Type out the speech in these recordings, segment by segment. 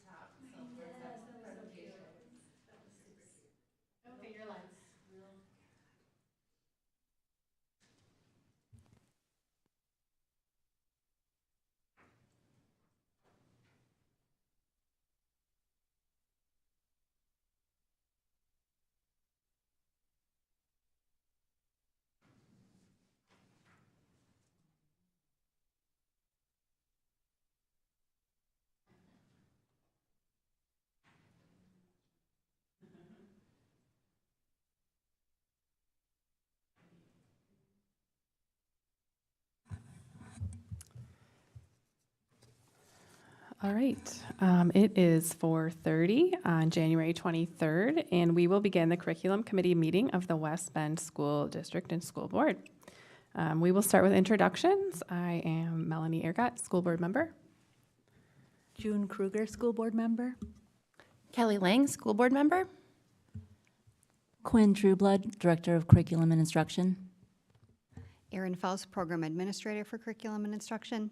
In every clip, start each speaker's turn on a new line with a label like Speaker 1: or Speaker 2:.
Speaker 1: top. So where's that presentation? Okay, your lens.
Speaker 2: All right. It is 4:30 on January 23rd, and we will begin the curriculum committee meeting of the West Bend School District and School Board. We will start with introductions. I am Melanie Ergott, school board member.
Speaker 3: June Kruger, school board member.
Speaker 4: Kelly Lang, school board member.
Speaker 5: Quinn Trueblood, Director of Curriculum and Instruction.
Speaker 6: Erin Faust, Program Administrator for Curriculum and Instruction.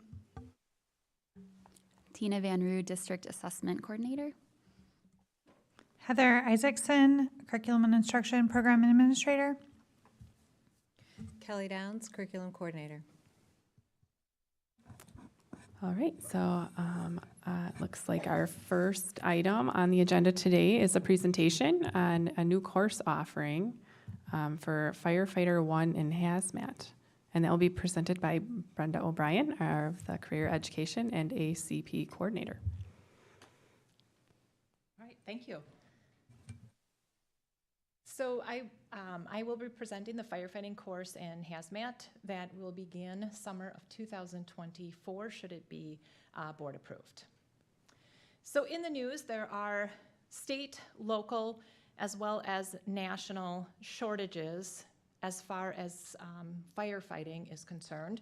Speaker 7: Tina Van Roo, District Assessment Coordinator.
Speaker 8: Heather Isaacson, Curriculum and Instruction Program Administrator.
Speaker 3: Kelly Downs, Curriculum Coordinator.
Speaker 2: All right, so it looks like our first item on the agenda today is a presentation on a new course offering for Firefighter 1 in Hazmat. And that will be presented by Brenda O'Brien, of the Career Education and ACP Coordinator.
Speaker 1: All right, thank you. So I will be presenting the firefighting course in hazmat that will begin summer of 2024, should it be board approved. So in the news, there are state, local, as well as national shortages as far as firefighting is concerned.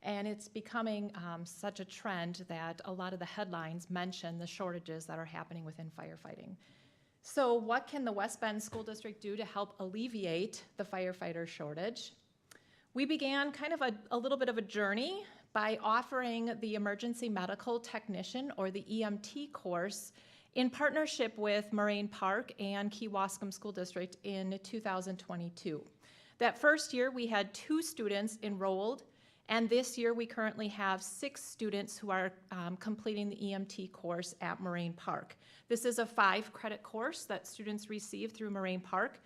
Speaker 1: And it's becoming such a trend that a lot of the headlines mention the shortages that are happening within firefighting. So what can the West Bend School District do to help alleviate the firefighter shortage? We began kind of a little bit of a journey by offering the Emergency Medical Technician, or the EMT course, in partnership with Moraine Park and Kewaskum School District in 2022. That first year, we had 2 students enrolled, and this year we currently have 6 students who are completing the EMT course at Moraine Park. This is a 5-credit course that students receive through Moraine Park,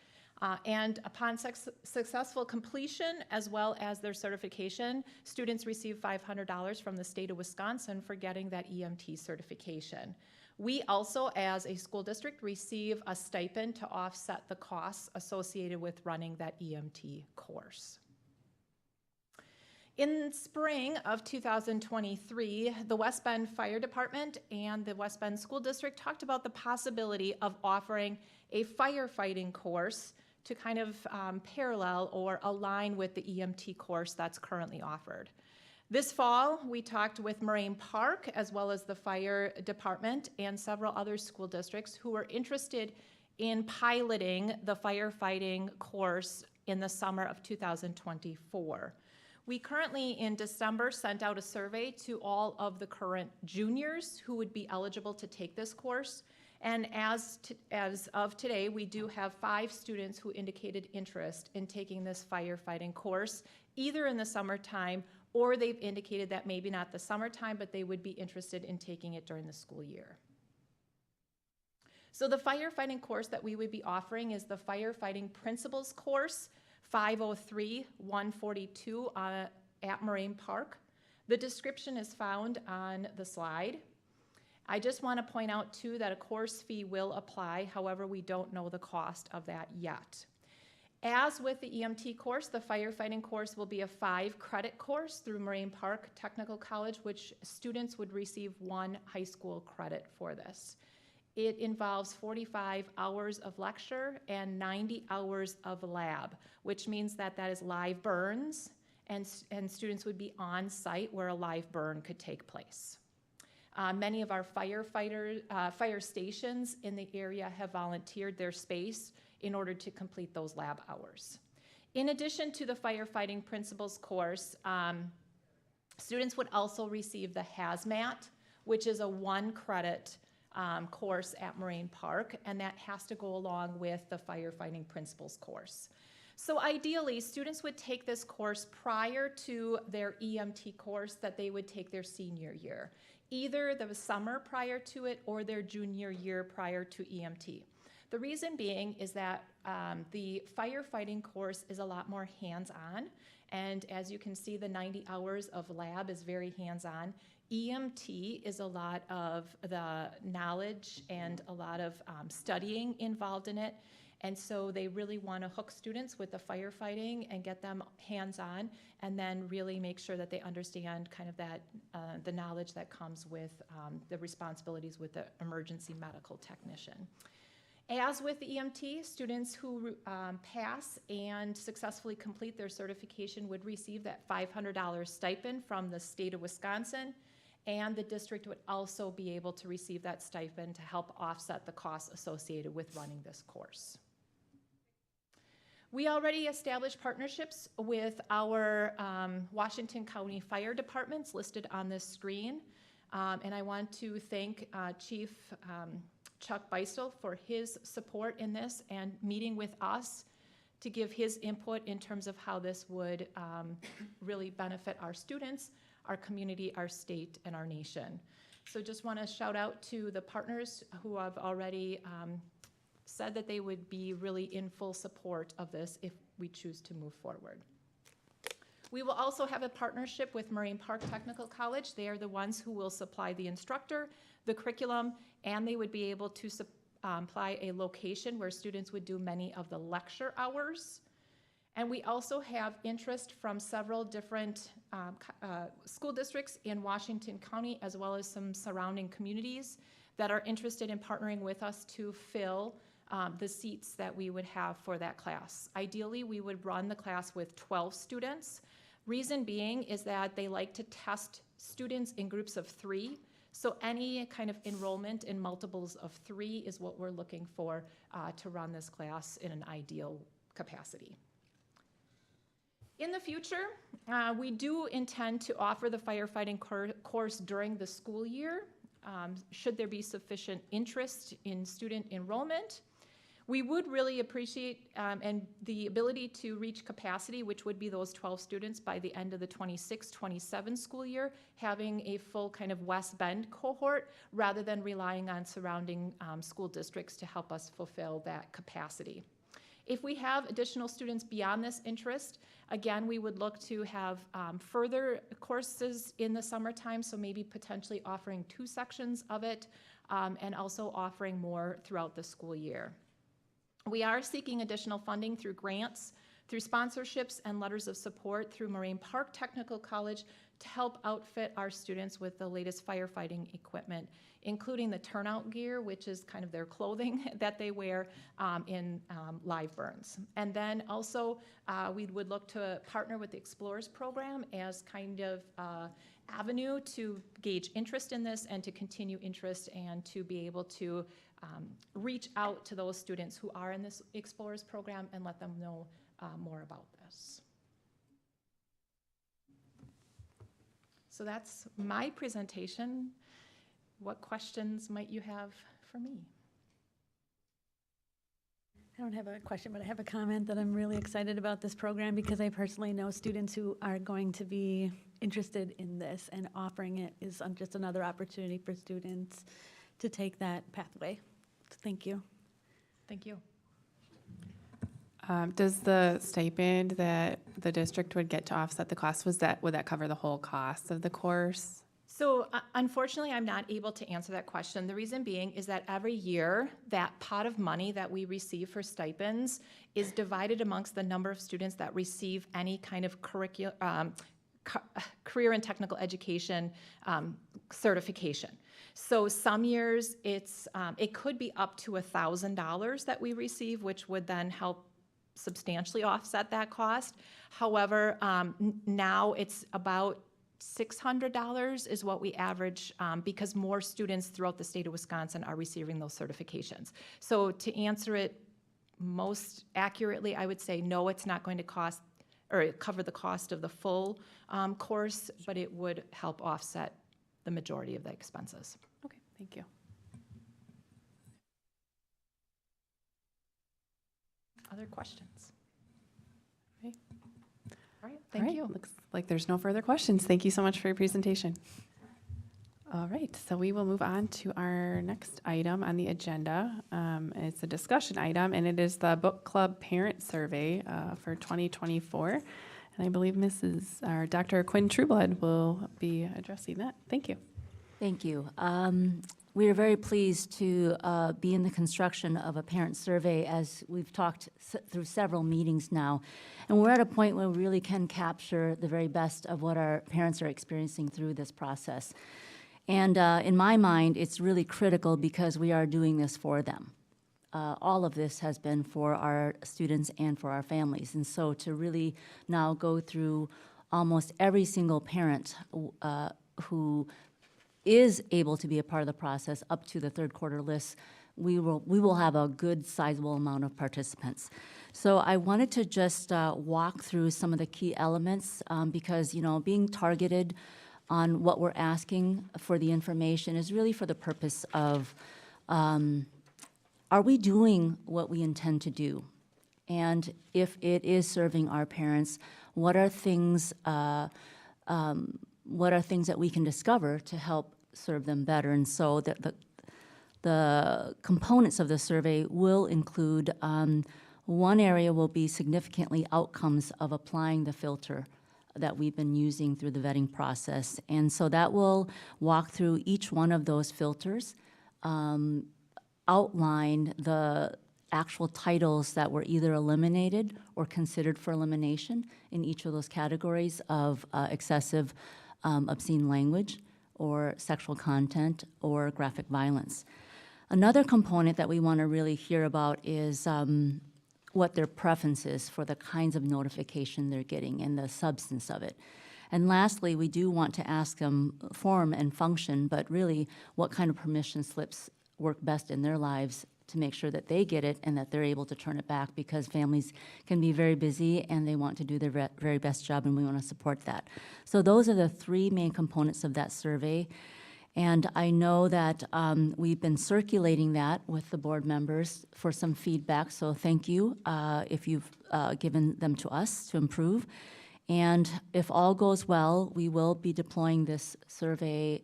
Speaker 1: and upon successful completion, as well as their certification, students receive $500 from the state of Wisconsin for getting that EMT certification. We also, as a school district, receive a stipend to offset the costs associated with running that EMT course. In spring of 2023, the West Bend Fire Department and the West Bend School District talked about the possibility of offering a firefighting course to kind of parallel or align with the EMT course that's currently offered. This fall, we talked with Moraine Park, as well as the fire department and several other school districts who were interested in piloting the firefighting course in the summer of 2024. We currently, in December, sent out a survey to all of the current juniors who would be eligible to take this course. And as of today, we do have 5 students who indicated interest in taking this firefighting course, either in the summertime, or they've indicated that maybe not the summertime, but they would be interested in taking it during the school year. So the firefighting course that we would be offering is the Firefighting Principles course, 503-142 at Moraine Park. The description is found on the slide. I just want to point out too that a course fee will apply, however, we don't know the cost of that yet. As with the EMT course, the firefighting course will be a 5-credit course through Moraine Park Technical College, which students would receive 1 high school credit for this. It involves 45 hours of lecture and 90 hours of lab, which means that that is live burns, and students would be on site where a live burn could take place. Many of our fire stations in the area have volunteered their space in order to complete those lab hours. In addition to the Firefighting Principles course, students would also receive the Hazmat, which is a 1-credit course at Moraine Park, and that has to go along with the firefighting principles course. So ideally, students would take this course prior to their EMT course that they would take their senior year, either the summer prior to it or their junior year prior to EMT. The reason being is that the firefighting course is a lot more hands-on, and as you can see, the 90 hours of lab is very hands-on. EMT is a lot of the knowledge and a lot of studying involved in it, and so they really want to hook students with the firefighting and get them hands-on, and then really make sure that they understand kind of that the knowledge that comes with the responsibilities with the emergency medical technician. As with the EMT, students who pass and successfully complete their certification would receive that $500 stipend from the state of Wisconsin, and the district would also be able to receive that stipend to help offset the costs associated with running this course. We already established partnerships with our Washington County Fire Departments listed on this screen, and I want to thank Chief Chuck Beistel for his support in this and meeting with us to give his input in terms of how this would really benefit our students, our community, our state, and our nation. So just want to shout out to the partners who have already said that they would be really in full support of this if we choose to move forward. We will also have a partnership with Moraine Park Technical College. They are the ones who will supply the instructor, the curriculum, and they would be able to supply a location where students would do many of the lecture hours. And we also have interest from several different school districts in Washington County, as well as some surrounding communities that are interested in partnering with us to fill the seats that we would have for that class. Ideally, we would run the class with 12 students. Reason being is that they like to test students in groups of 3. So any kind of enrollment in multiples of 3 is what we're looking for to run this class in an ideal capacity. In the future, we do intend to offer the firefighting course during the school year, should there be sufficient interest in student enrollment. We would really appreciate and the ability to reach capacity, which would be those 12 students by the end of the 26-27 school year, having a full kind of West Bend cohort rather than relying on surrounding school districts to help us fulfill that capacity. If we have additional students beyond this interest, again, we would look to have further courses in the summertime, so maybe potentially offering 2 sections of it and also offering more throughout the school year. We are seeking additional funding through grants, through sponsorships, and letters of support through Moraine Park Technical College to help outfit our students with the latest firefighting equipment, including the turnout gear, which is kind of their clothing that they wear in live burns. And then also, we would look to partner with the Explorers program as kind of avenue to gauge interest in this and to continue interest and to be able to reach out to those students who are in this Explorers program and let them know more about this. So that's my presentation. What questions might you have for me?
Speaker 3: I don't have a question, but I have a comment that I'm really excited about this program because I personally know students who are going to be interested in this, and offering it is just another opportunity for students to take that pathway. Thank you.
Speaker 1: Thank you.
Speaker 2: Does the stipend that the district would get to offset the cost, would that cover the whole cost of the course?
Speaker 1: So unfortunately, I'm not able to answer that question. The reason being is that every year, that pot of money that we receive for stipends is divided amongst the number of students that receive any kind of career and technical education certification. So some years, it could be up to $1,000 that we receive, which would then help substantially offset that cost. However, now it's about $600 is what we average because more students throughout the state of Wisconsin are receiving those certifications. So to answer it most accurately, I would say no, it's not going to cost or cover the cost of the full course, but it would help offset the majority of the expenses.
Speaker 2: Okay, thank you.
Speaker 1: other questions?
Speaker 2: Right.
Speaker 1: All right,
Speaker 2: All
Speaker 1: thank
Speaker 2: right,
Speaker 1: you.
Speaker 2: Looks like there's no further questions. Thank you so much for your presentation. All right, so we will move on to our next item on the agenda. It's a discussion item, and it is the Book Club Parent Survey for 2024. And I believe Dr. Quinn Trueblood will be addressing that. Thank you.
Speaker 5: Thank you. We are very pleased to be in the construction of a parent survey, as we've talked through several meetings now. And we're at a point where we really can capture the very best of what our parents are experiencing through this process. And in my mind, it's really critical because we are doing this for them. All of this has been for our students and for our families. And so to really now go through almost every single parent who is able to be a part of the process up to the third quarter list, we will have a good sizable amount of participants. So I wanted to just walk through some of the key elements because, you know, being targeted on what we're asking for the information is really for the purpose of, are we doing what we intend to do? And if it is serving our parents, what are things that we can discover to help serve them better? And so the components of the survey will include, one area will be significantly outcomes of applying the filter that we've been using through the vetting process. And so that will walk through each one of those filters, outline the actual titles that were either eliminated or considered for elimination in each of those categories of excessive obscene language or sexual content or graphic violence. Another component that we want to really hear about is what their preference is for the kinds of notification they're getting and the substance of it. And lastly, we do want to ask them form and function, but really what kind of permission slips work best in their lives to make sure that they get it and that they're able to turn it back, because families can be very busy and they want to do their very best job, and we want to support that. So those are the three main components of that survey. And I know that we've been circulating that with the board members for some feedback, so thank you if you've given them to us to improve. And if all goes well, we will be deploying this survey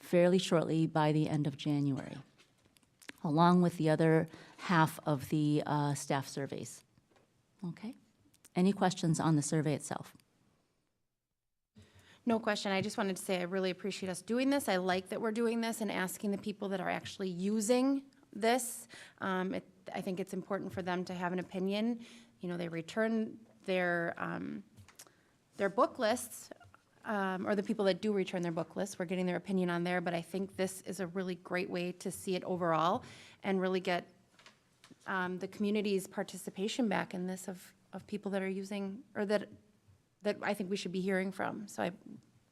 Speaker 5: fairly shortly by the end of January, along with the other half of the staff surveys. Okay? Any questions on the survey itself?
Speaker 4: No question. I just wanted to say I really appreciate us doing this. I like that we're doing this and asking the people that are actually using this. I think it's important for them to have an opinion. You know, they return their book lists, or the people that do return their book lists, we're getting their opinion on there, but I think this is a really great way to see it overall and really get the community's participation back in this of people that are using, or that I think we should be hearing from. So I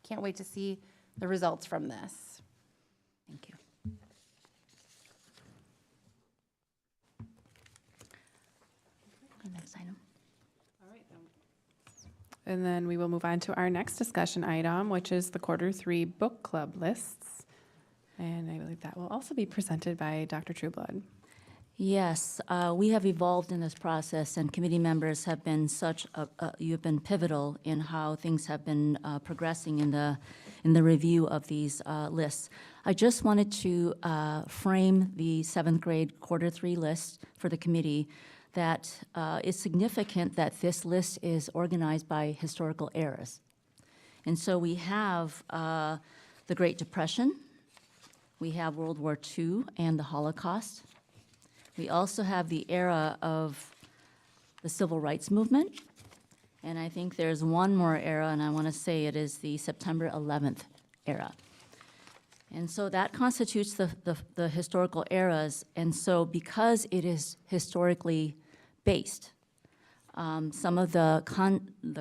Speaker 4: can't wait to see the results from this.
Speaker 5: Thank you. Next item.
Speaker 2: And then we will move on to our next discussion item, which is the quarter 3 book club lists. And I believe that will also be presented by Dr. Trueblood.
Speaker 5: Yes, we have evolved in this process, and committee members have been you've been pivotal in how things have been progressing in the review of these lists. I just wanted to frame the 7th grade quarter 3 list for the committee. That is significant that this list is organized by historical eras. And so we have the Great Depression, we have World War II and the Holocaust. We also have the era of the Civil Rights Movement, and I think there's one more era, and I want to say it is the September 11th era. And so that constitutes the historical eras, and so because it is historically based, some of the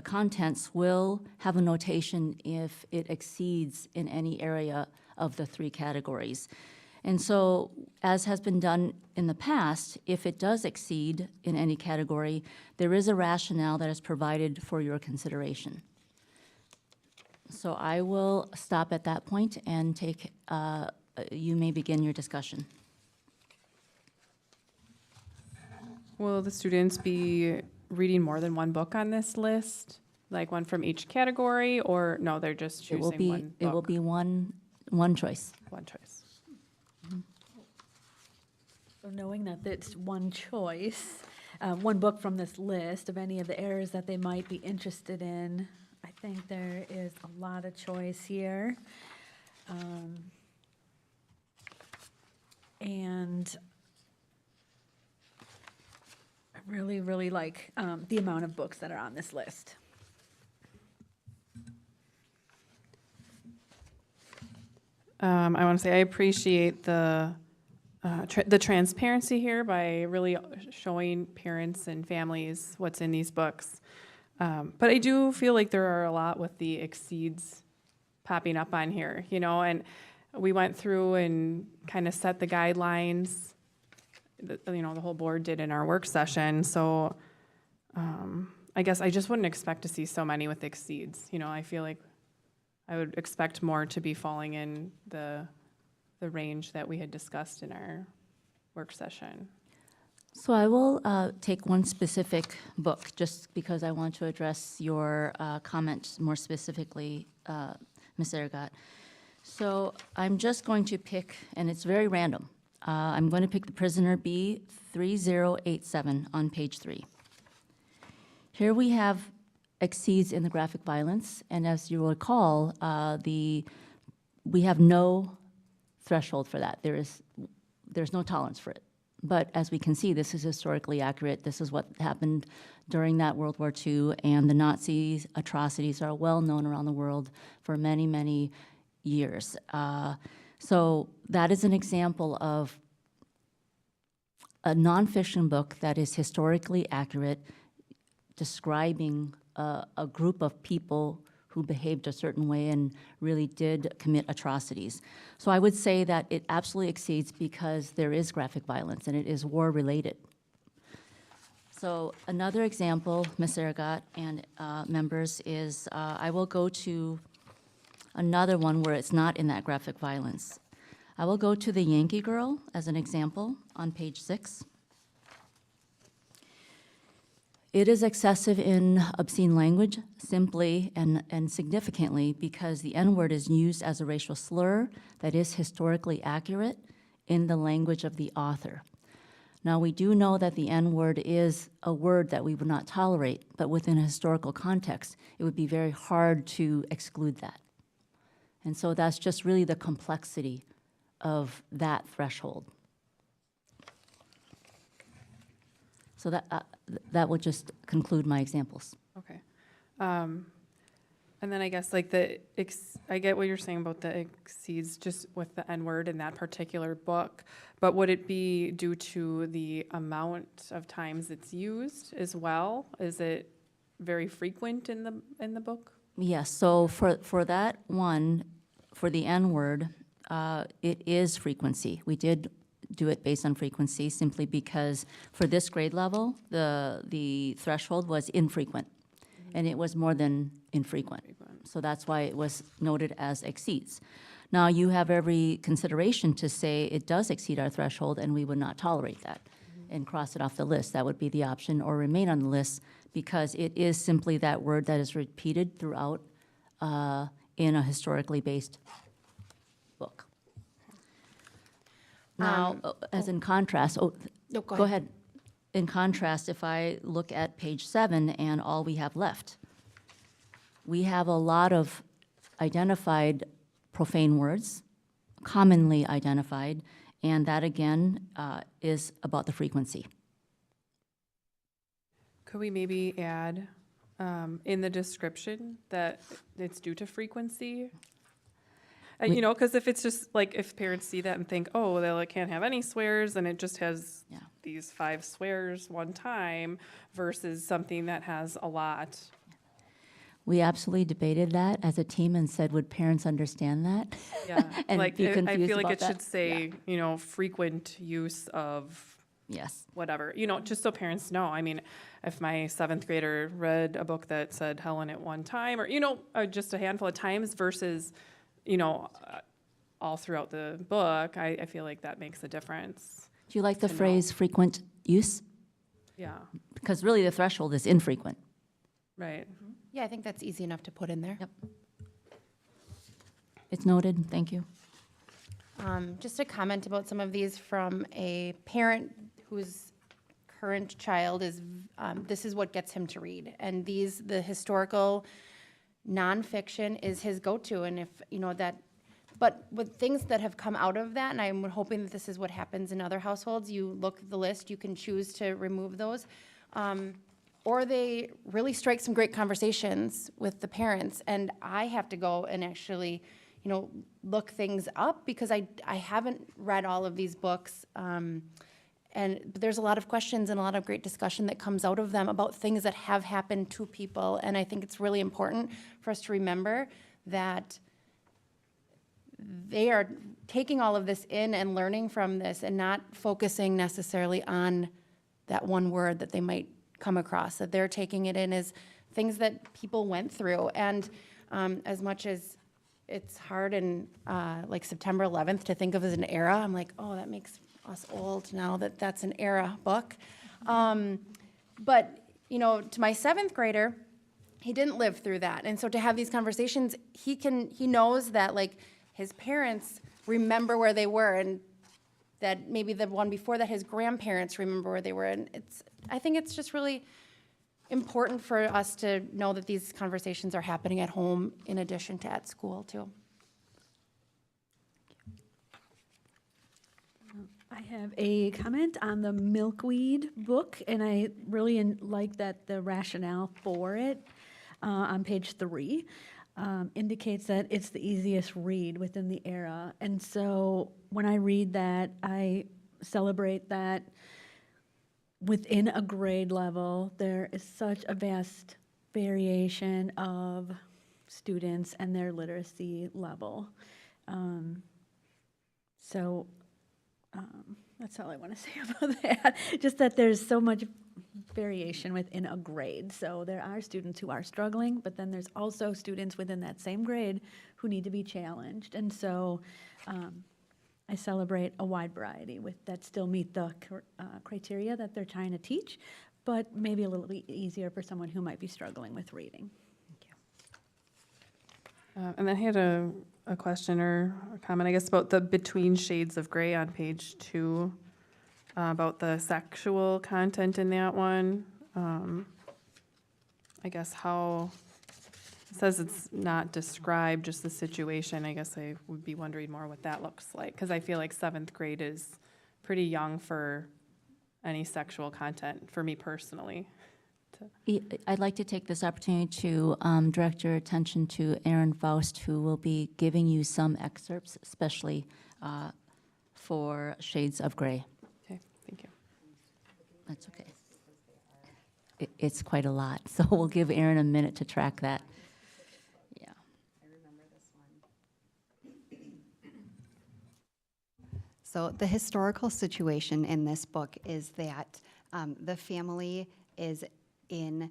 Speaker 5: contents will have a notation if it exceeds in any area of the 3 categories. And so, as has been done in the past, if it does exceed in any category, there is a rationale that is provided for your consideration. So I will stop at that point and you may begin your discussion.
Speaker 2: Will the students be reading more than one book on this list? Like one from each category, or no, they're just
Speaker 5: It will
Speaker 2: choosing
Speaker 5: be,
Speaker 2: one
Speaker 5: it will
Speaker 2: book?
Speaker 5: be one choice.
Speaker 2: One choice.
Speaker 3: So knowing that it's one choice, one book from this list of any of the areas that they might be interested in, I think there is a lot of choice here. And I really, really like the amount of books that are on this list.
Speaker 2: I want to say I appreciate the transparency here by really showing parents and families what's in these books. But I do feel like there are a lot with the exceeds popping up on here, and we went through and kind of set the guidelines that, the whole board did in our work session. So I guess I just wouldn't expect to see so many with exceeds. I feel like I would expect more to be falling in the range that we had discussed in our work session.
Speaker 5: So I will take one specific book, just because I want to address your comment more specifically, Ms. Aragot. So I'm just going to pick, and it's very random. I'm going to pick The Prisoner B 3087 on page 3. Here we have exceeds in the graphic violence, and as you recall, we have no threshold for that. There's no tolerance for it. But as we can see, this is historically accurate. This is what happened during that World War II, and the Nazi atrocities are well known around the world for many, many years. So that is an example of a nonfiction book that is historically accurate, describing a group of people who behaved a certain way and really did commit atrocities. So I would say that it absolutely exceeds because there is graphic violence and it is war-related. So another example, Ms. Aragot and members, is I will go to another one where it's not in that graphic violence. I will go to The Yankee Girl as an example on page 6. It is excessive in obscene language simply and significantly because the N-word is used as a racial slur that is historically accurate in the language of the author. Now, we do know that the N-word is a word that we would not tolerate, but within a historical context, it would be very hard to exclude that. And so that's just really the complexity of that threshold. So that will just conclude my examples.
Speaker 2: Okay. And then I guess like I get what you're saying about the exceeds just with the N-word in that particular book, but would it be due to the amount of times it's used as well? Is it very frequent in the book?
Speaker 5: Yes, so for that one, for the N-word, it is frequency. We did do it based on frequency simply because for this grade level, the threshold was infrequent, and it was more than infrequent. So that's why it was noted as exceeds. Now, you have every consideration to say it does exceed our threshold, and we would not tolerate that and cross it off the list. That would be the option, or remain on the list, because it is simply that word that is repeated throughout in a historically based book. Now, as in contrast,
Speaker 4: No,
Speaker 5: go ahead. In contrast, if I look at page 7 and all we have left, we have a lot of identified profane words, commonly identified, and that again is about the frequency.
Speaker 2: Could we maybe add in the description that it's due to frequency? Because if it's just like, if parents see that and think, oh, well, it can't have any swears, and it just has
Speaker 5: Yeah.
Speaker 2: these 5 swears one time versus something that has a lot.
Speaker 5: We absolutely debated that as a team and said, would parents understand that?
Speaker 2: Yeah,
Speaker 5: And
Speaker 2: like
Speaker 5: be
Speaker 2: I
Speaker 5: confused
Speaker 2: feel like
Speaker 5: about
Speaker 2: it
Speaker 5: that?
Speaker 2: should say, frequent use of
Speaker 5: Yes.
Speaker 2: whatever, just so parents know. I mean, if my 7th grader read a book that said Helen at one time, or, just a handful of times versus, all throughout the book, I feel like that makes a difference.
Speaker 5: Do you like the
Speaker 2: To know.
Speaker 5: phrase frequent use?
Speaker 2: Yeah,
Speaker 5: Because really, the threshold is infrequent.
Speaker 2: right.
Speaker 4: Yeah, I think that's easy enough to put in there.
Speaker 5: Yep. It's noted, thank you.
Speaker 4: Just a comment about some of these from a parent whose current child is, this is what gets him to read. And the historical nonfiction is his go-to, and if, but with things that have come out of that, and I'm hoping that this is what happens in other households, you look at the list, you can choose to remove those. Or they really strike some great conversations with the parents, and I have to go and actually, look things up because I haven't read all of these books. And there's a lot of questions and a lot of great discussion that comes out of them about things that have happened to people. And I think it's really important for us to remember that they are taking all of this in and learning from this and not focusing necessarily on that one word that they might come across, that they're taking it in as things that people went through. And as much as it's hard and like September 11th to think of as an era, I'm like, oh, that makes us old now that that's an era book. But, to my 7th grader, he didn't live through that. And so to have these conversations, he knows that like his parents remember where they were, and that maybe the one before that, his grandparents remember where they were. And I think it's just really important for us to know that these conversations are happening at home in addition to at school too.
Speaker 3: I have a comment on the milkweed book, and I really like that the rationale for it on page 3 indicates that it's the easiest read within the era. And so when I read that, I celebrate that within a grade level, there is such a vast variation of students and their literacy level. So that's all I want to say about that. Just that there's so much variation within a grade. So there are students who are struggling, but then there's also students within that same grade who need to be challenged. And so I celebrate a wide variety that still meet the criteria that they're trying to teach, but maybe a little bit easier for someone who might be struggling with reading.
Speaker 2: And then I had a question or a comment, I guess, about the Between Shades of Gray on page 2, about the sexual content in that one. I guess how, it says it's not described, just the situation. I guess I would be wondering more what that looks like, because I feel like 7th grade is pretty young for any sexual content, for me personally.
Speaker 5: I'd like to take this opportunity to direct your attention to Aaron Faust, who will be giving you some excerpts, especially for Shades of Gray.
Speaker 2: Okay, thank you.
Speaker 5: That's okay. It's quite a lot, so we'll give Aaron a minute to track that. Yeah.
Speaker 6: So the historical situation in this book is that the family is in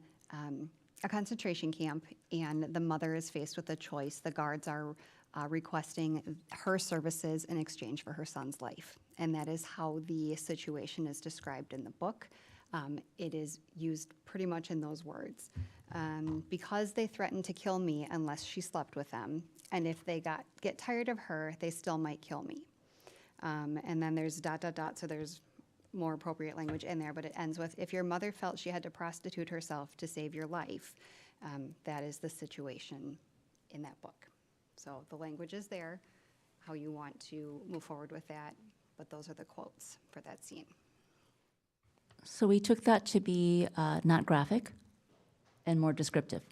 Speaker 6: a concentration camp, and the mother is faced with a choice. The guards are requesting her services in exchange for her son's life, and that is how the situation is described in the book. It is used pretty much in those words. Because they threatened to kill me unless she slept with them, and if they get tired of her, they still might kill me. And then there's ... so there's more appropriate language in there, but it ends with, if your mother felt she had to prostitute herself to save your life, that is the situation in that book. So the language is there, how you want to move forward with that, but those are the quotes for that scene.
Speaker 5: So we took that to be not graphic and more descriptive.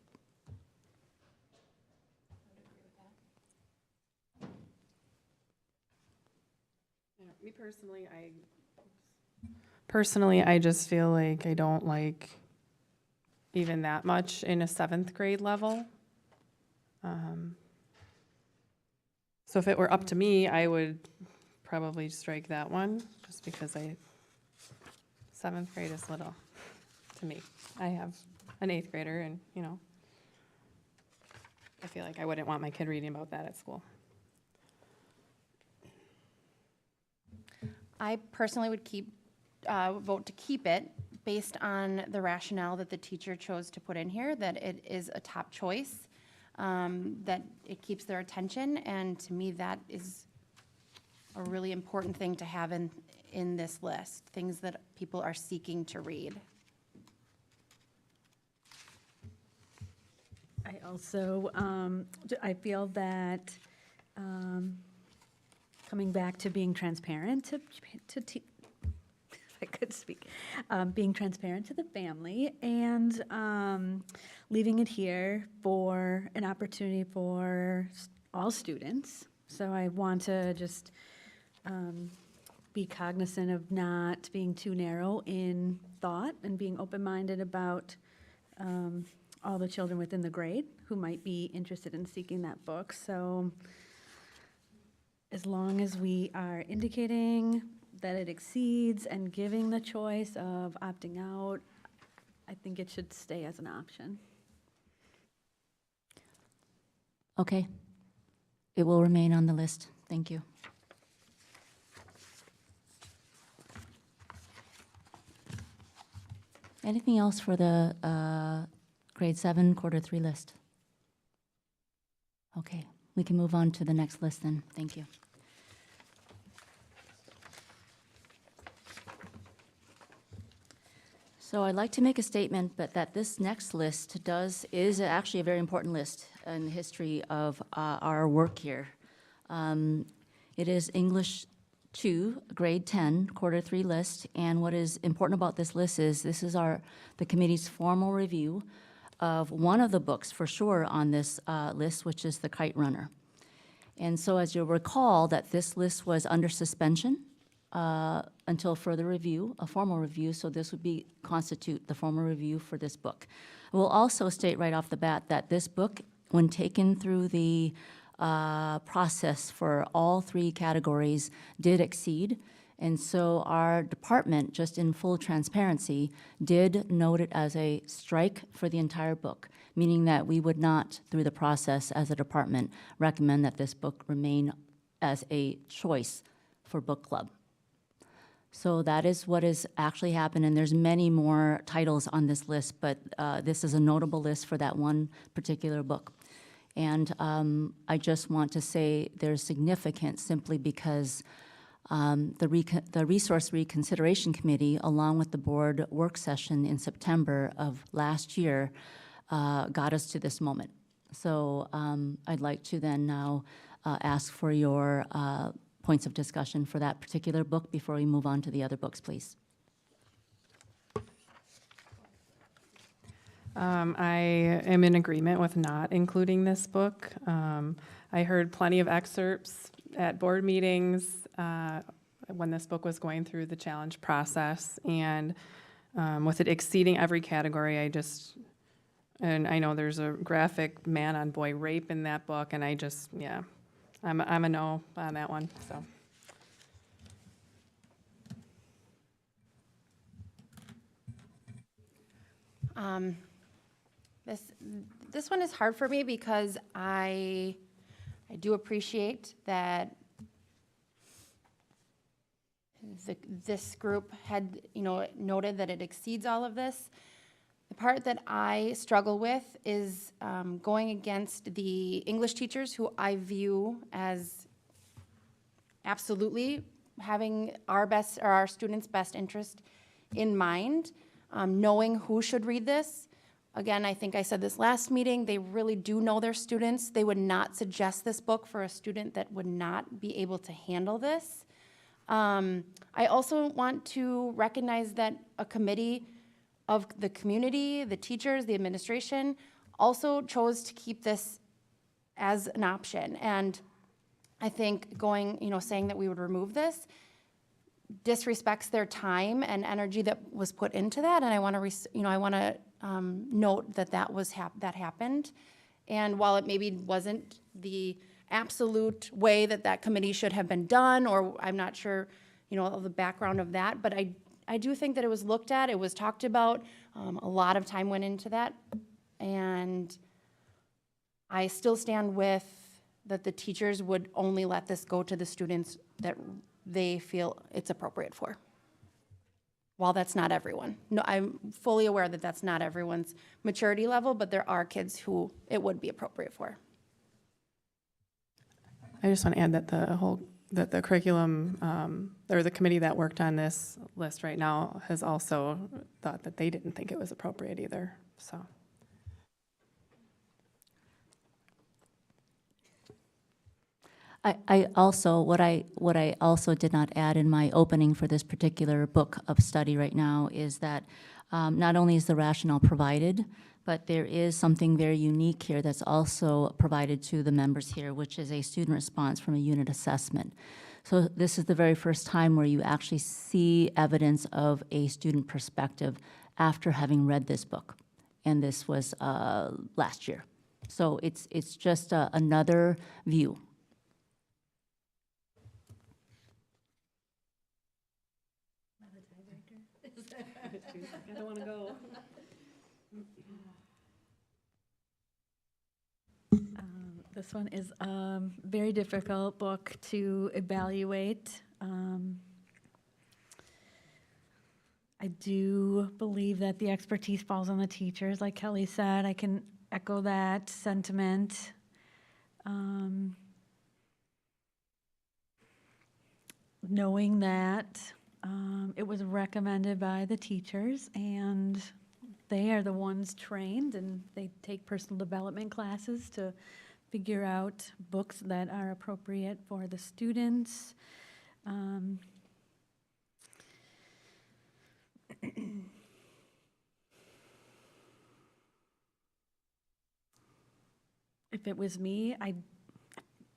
Speaker 2: Me personally, I just feel like I don't like even that much in a 7th grade level. So if it were up to me, I would probably strike that one, just because 7th grade is little to me. I have an 8th grader, and, I feel like I wouldn't want my kid reading about that at school.
Speaker 4: I personally would vote to keep it, based on the rationale that the teacher chose to put in here, that it is a top choice, that it keeps their attention, and to me, that is a really important thing to have in this list, things that people are seeking to read.
Speaker 3: I also, I feel that coming back to being transparent if I could speak, being transparent to the family and leaving it here for an opportunity for all students. So I want to just be cognizant of not being too narrow in thought and being open-minded about all the children within the grade who might be interested in seeking that book. So as long as we are indicating that it exceeds and giving the choice of opting out, I think it should stay as an option.
Speaker 5: Okay. It will remain on the list. Thank you. Anything else for the grade 7, quarter 3 list? Okay, we can move on to the next list then. Thank you. So I'd like to make a statement, but that this next list is actually a very important list in the history of our work here. It is English 2, grade 10, quarter 3 list, and what is important about this list is this is the committee's formal review of one of the books for sure on this list, which is The Kite Runner. And so as you'll recall, that this list was under suspension until further review, a formal review, so this would constitute the formal review for this book. I will also state right off the bat that this book, when taken through the process for all 3 categories, did exceed. And so our department, just in full transparency, did note it as a strike for the entire book, meaning that we would not, through the process as a department, recommend that this book remain as a choice for book club. So that is what has actually happened, and there's many more titles on this list, but this is a notable list for that one particular book. And I just want to say there's significance simply because the Resource Reconsideration Committee, along with the board work session in September of last year, got us to this moment. So I'd like to then now ask for your points of discussion for that particular book before we move on to the other books, please.
Speaker 2: I am in agreement with not including this book. I heard plenty of excerpts at board meetings when this book was going through the challenge process, and with it exceeding every category, and I know there's a graphic man on boy rape in that book, and I'm a no on that one, so.
Speaker 4: This one is hard for me because I do appreciate that this group had, noted that it exceeds all of this. The part that I struggle with is going against the English teachers, who I view as absolutely having our students' best interest in mind, knowing who should read this. Again, I think I said this last meeting, they really do know their students. They would not suggest this book for a student that would not be able to handle this. I also want to recognize that a committee of the community, the teachers, the administration, also chose to keep this as an option. And I think saying that we would remove this disrespects their time and energy that was put into that. And I want to, note that that happened. And while it maybe wasn't the absolute way that committee should have been done, or I'm not sure, of the background of that, but I do think that it was looked at, it was talked about, a lot of time went into that, and I still stand with that the teachers would only let this go to the students that they feel it's appropriate for. while that's not everyone. No, I'm fully aware that that's not everyone's maturity level, but there are kids who it would be appropriate for.
Speaker 2: I just want to add that the curriculum, or the committee that worked on this list right now has also thought that they didn't think it was appropriate either, so.
Speaker 5: I also, what I also did not add in my opening for this particular book of study right now is that not only is the rationale provided, but there is something very unique here that's also provided to the members here, which is a student response from a unit assessment. So this is the very first time where you actually see evidence of a student perspective after having read this book. And this was last year. So it's just another view.
Speaker 2: I don't want to go.
Speaker 3: This one is a very difficult book to evaluate. I do believe that the expertise falls on the teachers, like Kelly said. I can echo that sentiment. Knowing that it was recommended by the teachers, and they are the ones trained, and they take personal development classes to figure out books that are appropriate for the students. If it was me,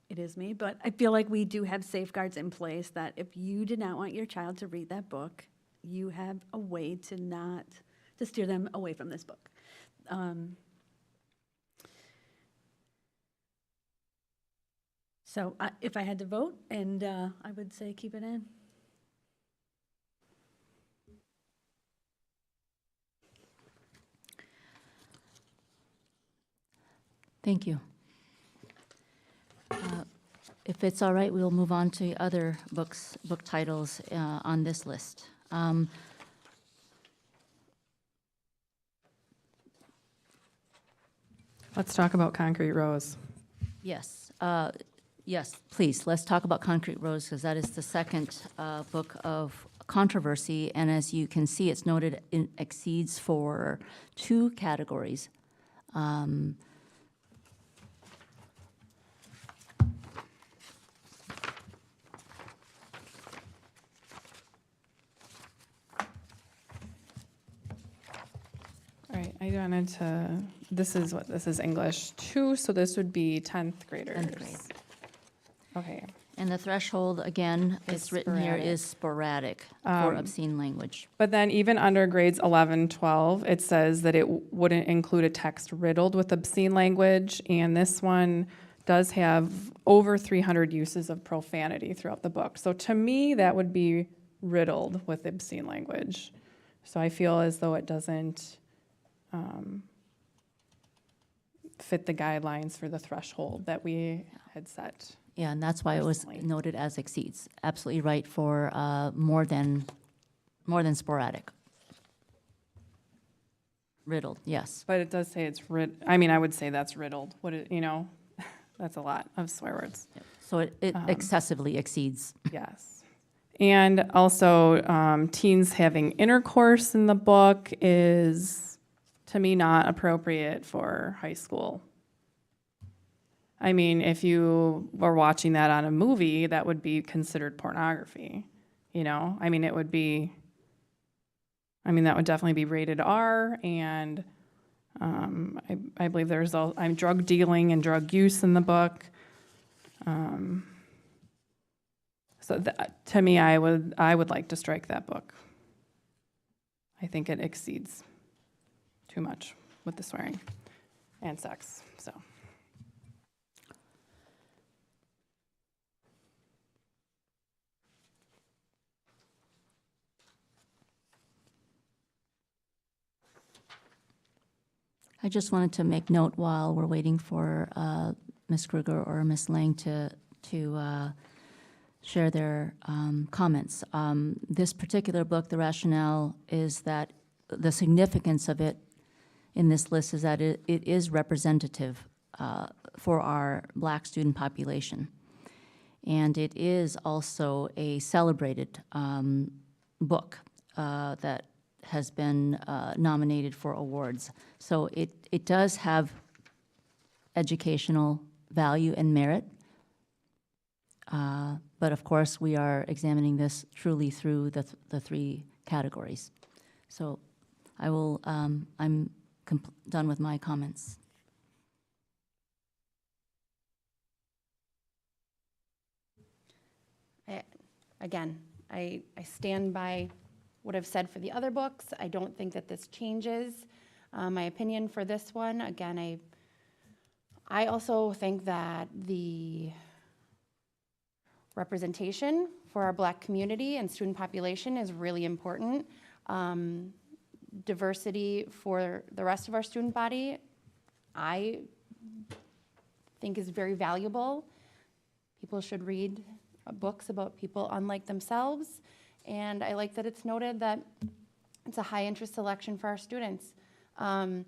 Speaker 3: it is me, but I feel like we do have safeguards in place that if you did not want your child to read that book, you have a way to steer them away from this book. So if I had to vote, and I would say keep it in.
Speaker 5: Thank you. If it's all right, we'll move on to other book titles on this list.
Speaker 2: Let's talk about Concrete Rose.
Speaker 5: Yes, yes, please, let's talk about Concrete Rose, because that is the second book of controversy, and as you can see, it's noted it exceeds for 2 categories.
Speaker 2: All right, I wanted to, this is English 2, so this would be 10th graders.
Speaker 5: 10th grade.
Speaker 2: Okay,
Speaker 5: And the threshold, again,
Speaker 2: Is
Speaker 5: it's written here, is sporadic for obscene language.
Speaker 2: but then even under grades 11, 12, it says that it wouldn't include a text riddled with obscene language, and this one does have over 300 uses of profanity throughout the book. So to me, that would be riddled with obscene language. So I feel as though it doesn't fit the guidelines for the threshold that we had set.
Speaker 5: Yeah, and that's why it was
Speaker 2: Personally.
Speaker 5: noted as exceeds. Absolutely right for more than sporadic. Riddled, yes.
Speaker 2: But it does say it's I mean, I would say that's riddled. That's a lot of swear words.
Speaker 5: So it excessively exceeds.
Speaker 2: Yes. And also, teens having intercourse in the book is, to me, not appropriate for high school. I mean, if you were watching that on a movie, that would be considered pornography, I mean, that would definitely be rated R, and I believe there's drug dealing and drug use in the book. So to me, I would like to strike that book. I think it exceeds too much with the swearing and sex, so.
Speaker 5: I just wanted to make note while we're waiting for Ms. Kruger or Ms. Lang to share their comments. This particular book, the rationale is that the significance of it in this list is that it is representative for our Black student population. And it is also a celebrated book that has been nominated for awards. So it does have educational value and merit. But of course, we are examining this truly through the three categories. So I will, I'm done with my comments.
Speaker 4: Again, I stand by what I've said for the other books. I don't think that this changes my opinion for this one. Again, I also think that the representation for our Black community and student population is really important. Diversity for the rest of our student body, I think is very valuable. People should read books about people unlike themselves, and I like that it's noted that it's a high interest selection for our students. Would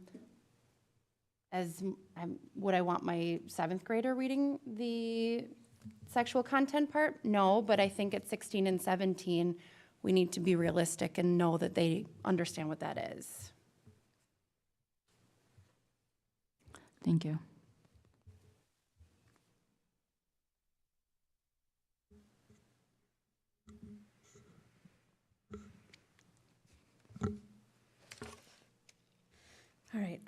Speaker 4: I want my 7th grader reading the sexual content part? No, but I think at 16 and 17, we need to be realistic and know that they understand what that is.
Speaker 5: Thank you.
Speaker 3: All right,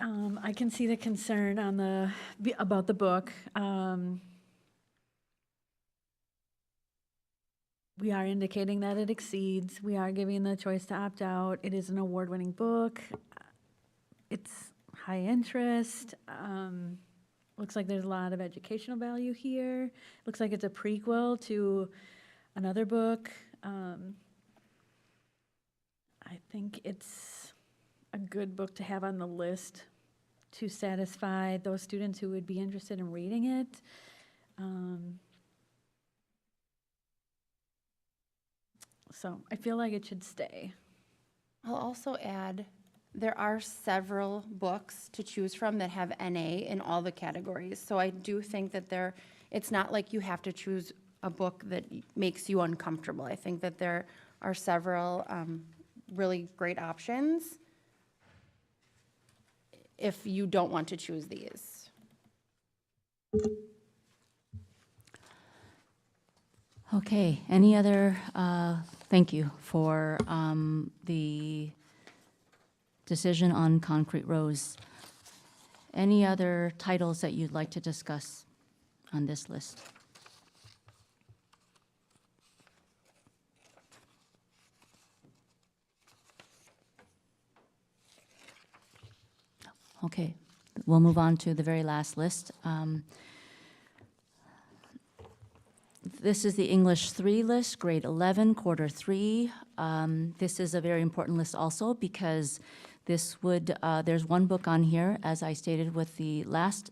Speaker 3: I can see the concern on about the book. We are indicating that it exceeds. We are giving the choice to opt out. It is an award-winning book. It's high interest. Looks like there's a lot of educational value here. Looks like it's a prequel to another book. I think it's a good book to have on the list to satisfy those students who would be interested in reading it. So I feel like it should stay.
Speaker 4: I'll also add, there are several books to choose from that have NA in all the categories. So I do think that it's not like you have to choose a book that makes you uncomfortable. I think that there are several really great options if you don't want to choose these.
Speaker 5: Okay, any other, thank you for the decision on Concrete Rose. Any other titles that you'd like to discuss on this list? Okay, we'll move on to the very last list. This is the English 3 list, grade 11, quarter 3. This is a very important list also because this would, there's one book on here, as I stated with the last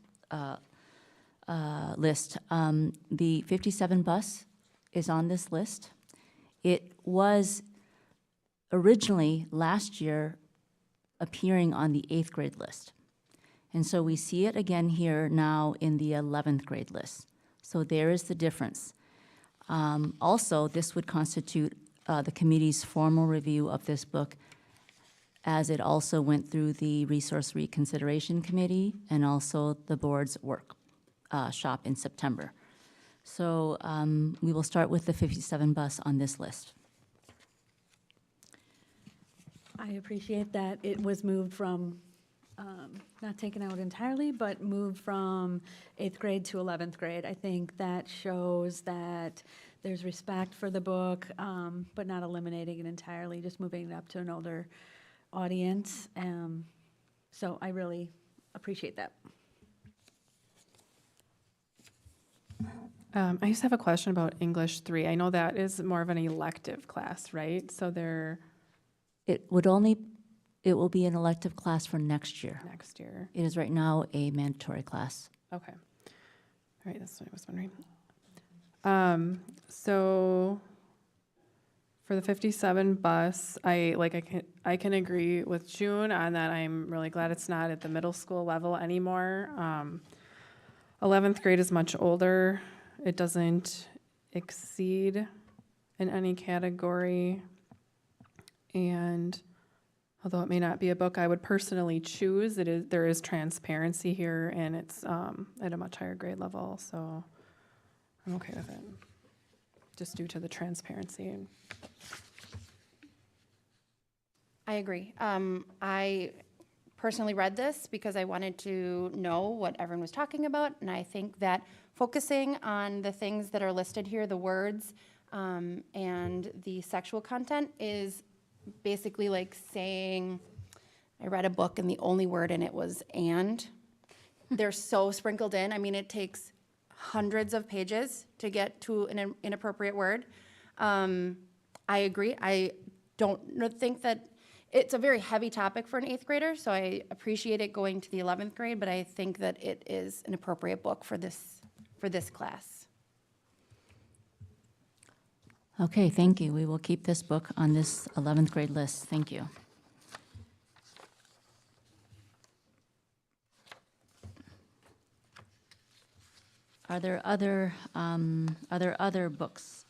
Speaker 5: list. The 57 bus is on this list. It was originally last year appearing on the 8th grade list. And so we see it again here now in the 11th grade list. So there is the difference. Also, this would constitute the committee's formal review of this book, as it also went through the Resource Reconsideration Committee and also the board's workshop in September. So we will start with the 57 bus on this list.
Speaker 3: I appreciate that it was moved from, not taken out entirely, but moved from 8th grade to 11th grade. I think that shows that there's respect for the book, but not eliminating it entirely, just moving it up to an older audience. So I really appreciate that.
Speaker 2: I just have a question about English 3. I know that is more of an elective class, right? So they're
Speaker 5: It will be an elective class for next year.
Speaker 2: next year.
Speaker 5: It is right now a mandatory class.
Speaker 2: Okay. All right, that's what I was wondering. So for the 57 bus, I can agree with June on that. I'm really glad it's not at the middle school level anymore. 11th grade is much older. It doesn't exceed in any category. And although it may not be a book I would personally choose, there is transparency here, and it's at a much higher grade level, so I'm okay with it, just due to the transparency.
Speaker 4: I agree. I personally read this because I wanted to know what everyone was talking about, and I think that focusing on the things that are listed here, the words, and the sexual content is basically like saying, I read a book and the only word in it was "and." They're so sprinkled in. I mean, it takes hundreds of pages to get to an inappropriate word. I agree. I don't think that it's a very heavy topic for an 8th grader, so I appreciate it going to the 11th grade, but I think that it is an appropriate book for this class.
Speaker 5: Okay, thank you. We will keep this book on this 11th grade list. Thank you. Are there other books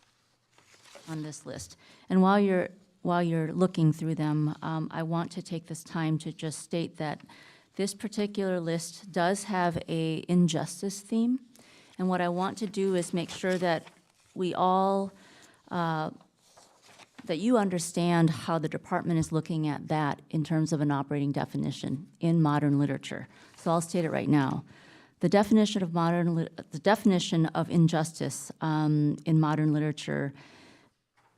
Speaker 5: on this list? And while you're looking through them, I want to take this time to just state that this particular list does have a injustice theme. And what I want to do is make sure that we all, that you understand how the department is looking at that in terms of an operating definition in modern literature. So I'll state it right now. The definition of injustice in modern literature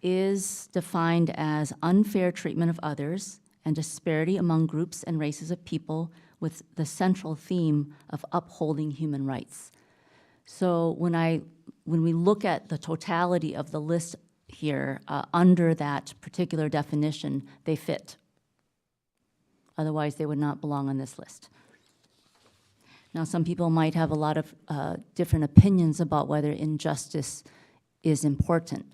Speaker 5: is defined as unfair treatment of others and disparity among groups and races of people, with the central theme of upholding human rights. So when we look at the totality of the list here, under that particular definition, they fit. Otherwise, they would not belong on this list. Now, some people might have a lot of different opinions about whether injustice is important.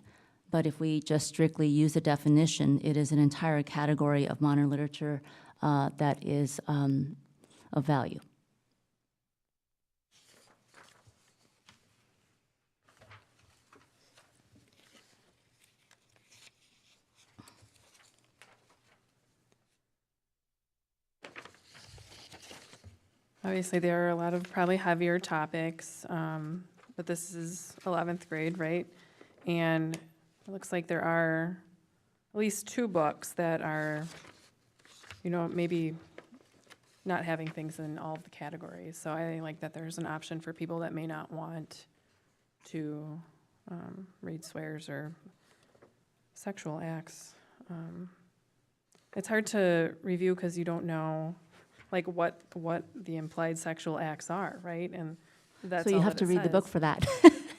Speaker 5: But if we just strictly use the definition, it is an entire category of modern literature that is of value.
Speaker 2: Obviously, there are a lot of probably heavier topics, but this is 11th grade, right? And it looks like there are at least 2 books that are, maybe not having things in all of the categories. So I like that there's an option for people that may not want to read swears or sexual acts. It's hard to review because you don't know what the implied sexual acts are, right? And that's
Speaker 5: So you
Speaker 2: all
Speaker 5: have
Speaker 2: that
Speaker 5: to
Speaker 2: it
Speaker 5: read the book
Speaker 2: says.
Speaker 5: for that.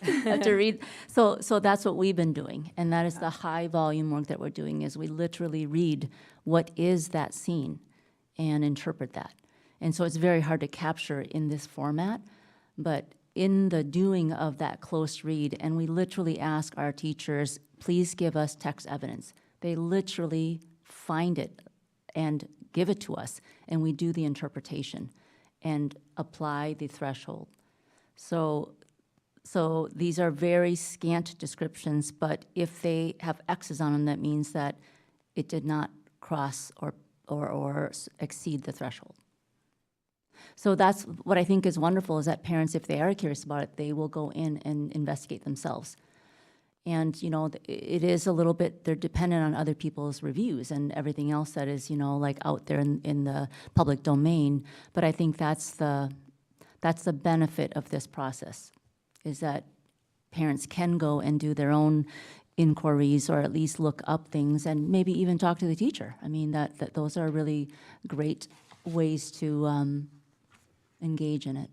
Speaker 5: You have to read. So that's what we've been doing, and that is the high volume work that we're doing. Is we literally read what is that scene, and interpret that. And so it's very hard to capture in this format, but in the doing of that close read, and we literally ask our teachers, please give us text evidence. They literally find it and give it to us, and we do the interpretation and apply the threshold. So these are very scant descriptions, but if they have X's on them, that means that it did not cross or exceed the threshold. So that's what I think is wonderful, is that parents, if they are curious about it, they will go in and investigate themselves. And, it is a little bit, they're dependent on other people's reviews and everything else that is, out there in the public domain. But I think that's the benefit of this process, is that parents can go and do their own inquiries, or at least look up things and maybe even talk to the teacher. I mean, that those are really great ways to engage in it.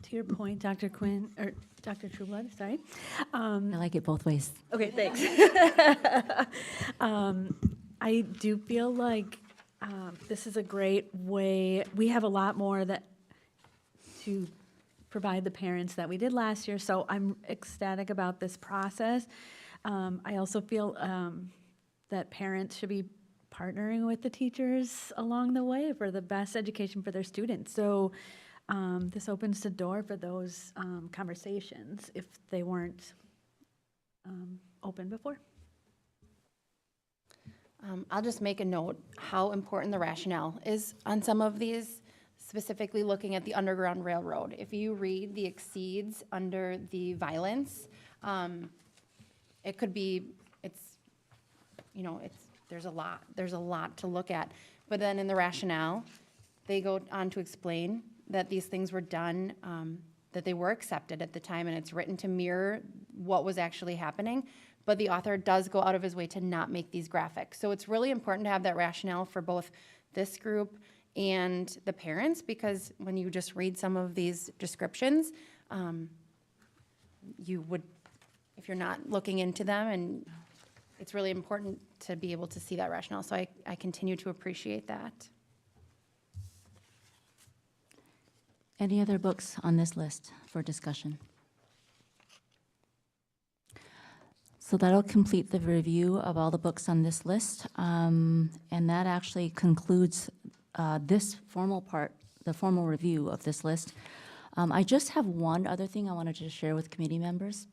Speaker 3: To your point, Dr. Quinn, or Dr. Trueblood, sorry.
Speaker 5: I like it both ways.
Speaker 3: Okay, thanks. I do feel like this is a great way. We have a lot more that to provide the parents that we did last year. So I'm ecstatic about this process. I also feel that parents should be partnering with the teachers along the way for the best education for their students. So this opens the door for those conversations if they weren't open before.
Speaker 4: I'll just make a note how important the rationale is on some of these, specifically looking at the Underground Railroad. If you read the exceeds under the violence, it could be, there's a lot to look at. But then in the rationale, they go on to explain that these things were done, that they were accepted at the time, and it's written to mirror what was actually happening. But the author does go out of his way to not make these graphic. So it's really important to have that rationale for both this group and the parents, because when you just read some of these descriptions, you would, if you're not looking into them, and it's really important to be able to see that rationale. So I continue to appreciate that.
Speaker 5: Any other books on this list for discussion? So that'll complete the review of all the books on this list. And that actually concludes this formal part, the formal review of this list. I just have one other thing I wanted to share with committee members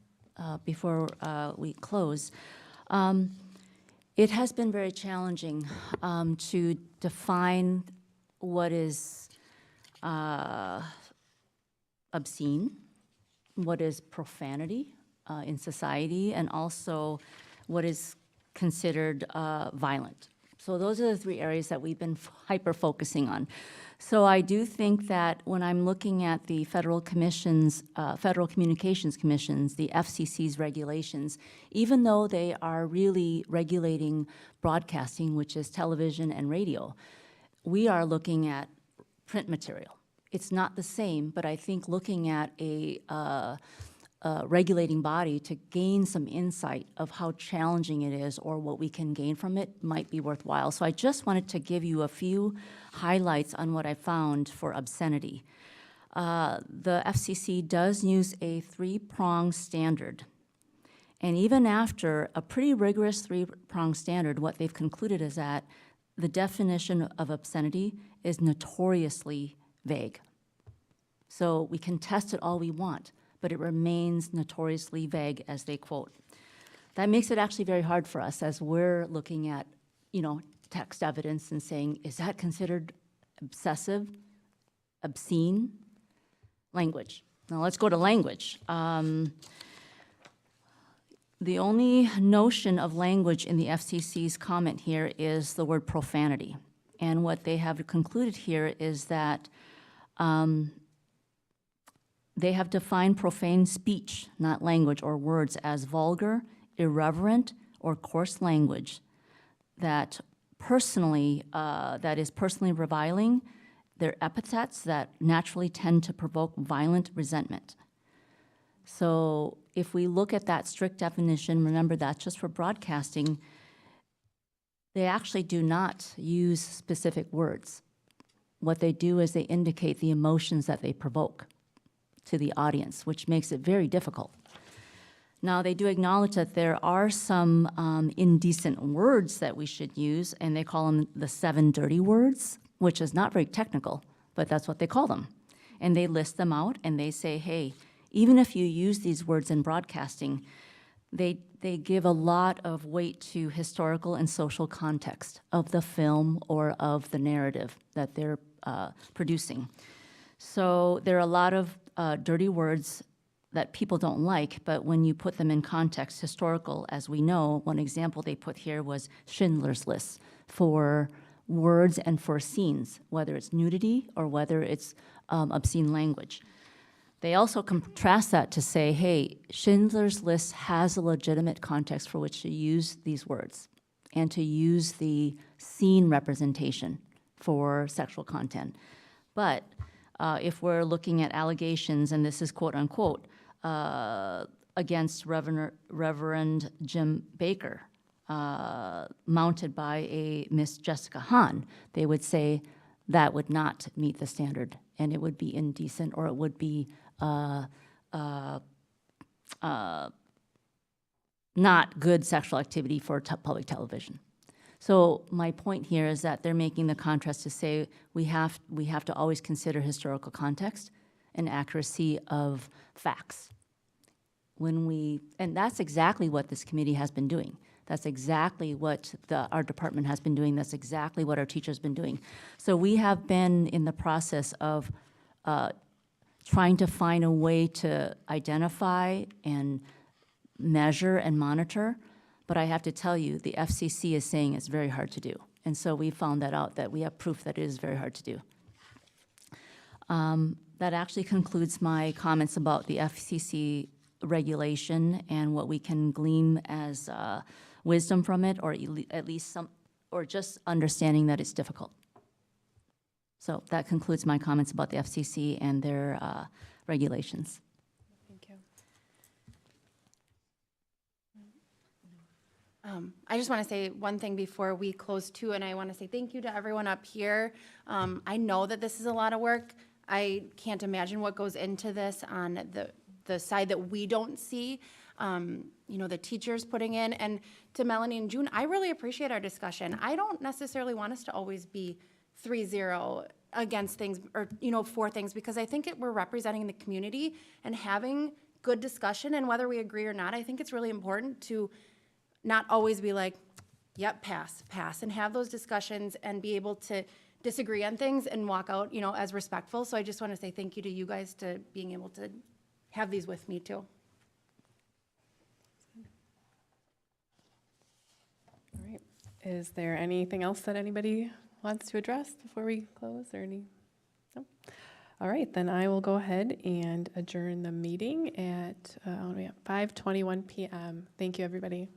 Speaker 5: before we close. It has been very challenging to define what is obscene, what is profanity in society, and also what is considered violent. So those are the three areas that we've been hyper-focusing on. So I do think that when I'm looking at the Federal Commission's, Federal Communications Commission's, the FCC's regulations, even though they are really regulating broadcasting, which is television and radio, we are looking at print material. It's not the same, but I think looking at a regulating body to gain some insight of how challenging it is or what we can gain from it might be worthwhile. So I just wanted to give you a few highlights on what I found for obscenity. The FCC does use a three-prong standard. And even after a pretty rigorous three-prong standard, what they've concluded is that the definition of obscenity is notoriously vague. So we can test it all we want, but it remains notoriously vague, as they quote. That makes it actually very hard for us as we're looking at, text evidence and saying, is that considered obsessive, obscene language? Now let's go to language. The only notion of language in the FCC's comment here is the word profanity. And what they have concluded here is that they have defined profane speech, not language or words, as vulgar, irreverent, or coarse language that is personally reviling. They're epithets that naturally tend to provoke violent resentment. So if we look at that strict definition, remember that's just for broadcasting, they actually do not use specific words. What they do is they indicate the emotions that they provoke to the audience, which makes it very difficult. Now, they do acknowledge that there are some indecent words that we should use, and they call them the 7 dirty words, which is not very technical, but that's what they call them. And they list them out, and they say, hey, even if you use these words in broadcasting, they give a lot of weight to historical and social context of the film or of the narrative that they're producing. So there are a lot of dirty words that people don't like, but when you put them in context, historical, as we know, one example they put here was Schindler's List for words and for scenes, whether it's nudity or whether it's obscene language. They also contrast that to say, hey, Schindler's List has a legitimate context for which to use these words and to use the scene representation for sexual content. But if we're looking at allegations, and this is quote unquote, against Reverend Jim Baker, mounted by a Miss Jessica Hahn, they would say that would not meet the standard and it would be indecent, or it would be not good sexual activity for public television. So my point here is that they're making the contrast to say we have to always consider historical context and accuracy of facts. And that's exactly what this committee has been doing. That's exactly what our department has been doing. That's exactly what our teachers have been doing. So we have been in the process of trying to find a way to identify and measure and monitor. But I have to tell you, the FCC is saying it's very hard to do. And so we found that out, that we have proof that it is very hard to do. That actually concludes my comments about the FCC regulation and what we can glean as wisdom from it, or at least or just understanding that it's difficult. So that concludes my comments about the FCC and their regulations.
Speaker 2: Thank you.
Speaker 4: I just want to say one thing before we close too, and I want to say thank you to everyone up here. I know that this is a lot of work. I can't imagine what goes into this on the side that we don't see. The teachers putting in, and to Melanie and June, I really appreciate our discussion. I don't necessarily want us to always be 3-0 against things or, for things, because I think we're representing the community and having good discussion, and whether we agree or not, I think it's really important to not always be like, yep, pass, and have those discussions and be able to disagree on things and walk out, as respectful. So I just want to say thank you to you guys to being able to have these with me too.
Speaker 2: All right. Is there anything else that anybody wants to address before we close, or any? No? All right, then I will go ahead and adjourn the meeting at 5:21 p.m. Thank you, everybody.